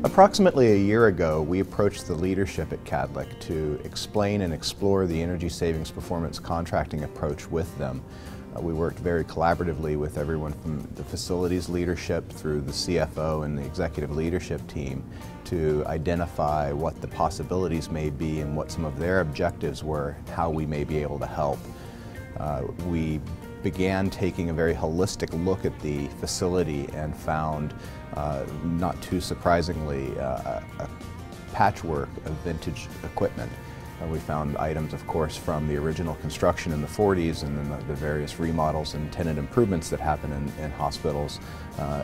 Approximately a year ago, we approached the leadership at Kadlec to explain and explore the energy savings performance contracting approach with them. We worked very collaboratively with everyone from the facilities leadership through the CFO and the executive leadership team to identify what the possibilities may be and what some of their objectives were, how we may be able to help. We began taking a very holistic look at the facility and found, not too surprisingly, a patchwork of vintage equipment. We found items, of course, from the original construction in the 40s and then the various remodels and tenant improvements that happen in hospitals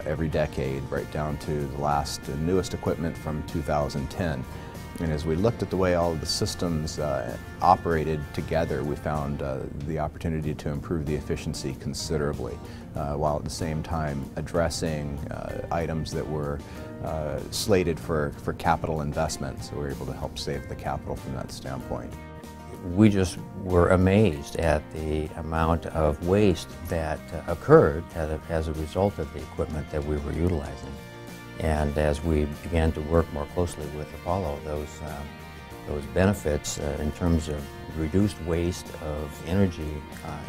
every decade, right down to the last newest equipment from 2010. And as we looked at the way all of the systems operated together, we found the opportunity to improve the efficiency considerably, while at the same time addressing items that were slated for capital investment. So we were able to help save the capital from that standpoint. We just were amazed at the amount of waste that occurred as a result of the equipment that we were utilizing. And as we began to work more closely with Apollo, those benefits in terms of reduced waste of energy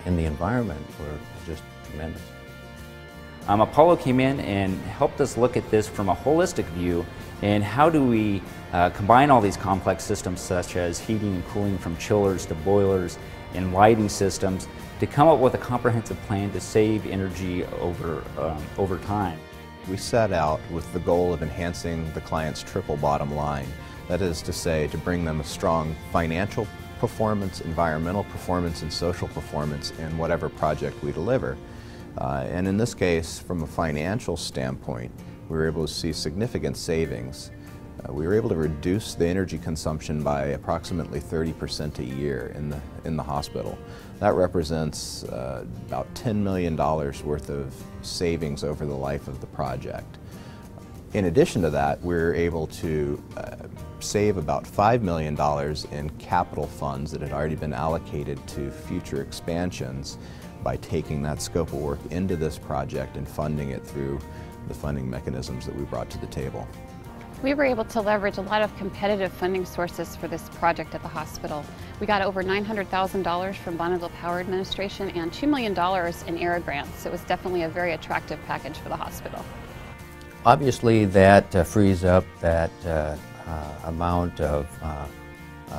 in the environment were just tremendous. Apollo came in and helped us look at this from a holistic view, and how do we combine all these complex systems such as heating and cooling from chillers to boilers and lighting systems to come up with a comprehensive plan to save energy over time. We set out with the goal of enhancing the client's triple bottom line. That is to say, to bring them a strong financial performance, environmental performance, and social performance in whatever project we deliver. And in this case, from a financial standpoint, we were able to see significant savings. We were able to reduce the energy consumption by approximately 30% a year in the hospital. That represents about $10 million worth of savings over the life of the project. In addition to that, we're able to save about $5 million in capital funds that had already been allocated to future expansions by taking that scope of work into this project and funding it through the funding mechanisms that we brought to the table. We were able to leverage a lot of competitive funding sources for this project at the hospital. We got over $900,000 from Bonneville Power Administration and $2 million in ERA grants. It was definitely a very attractive package for the hospital. Obviously, that frees up that amount of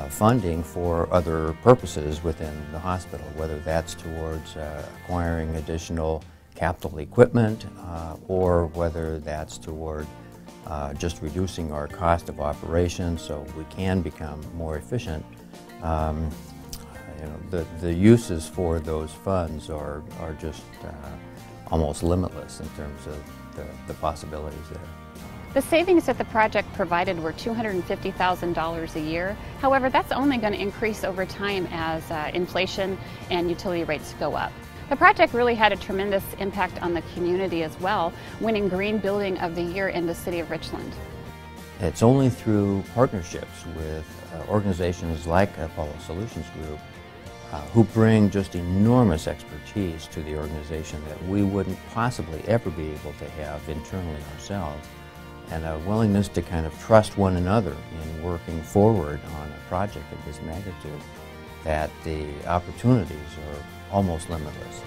funding for other purposes within the hospital, whether that's towards acquiring additional capital equipment or whether that's toward just reducing our cost of operation so we can become more efficient. The uses for those funds are just almost limitless in terms of the possibilities there. The savings that the project provided were $250,000 a year. However, that's only going to increase over time as inflation and utility rates go up. The project really had a tremendous impact on the community as well, winning Green Building of the Year in the city of Richland. It's only through partnerships with organizations like Apollo Solutions Group who bring just enormous expertise to the organization that we wouldn't possibly ever be able to have internally ourselves, and a willingness to kind of trust one another in working forward on a project of this magnitude, that the opportunities are almost limitless.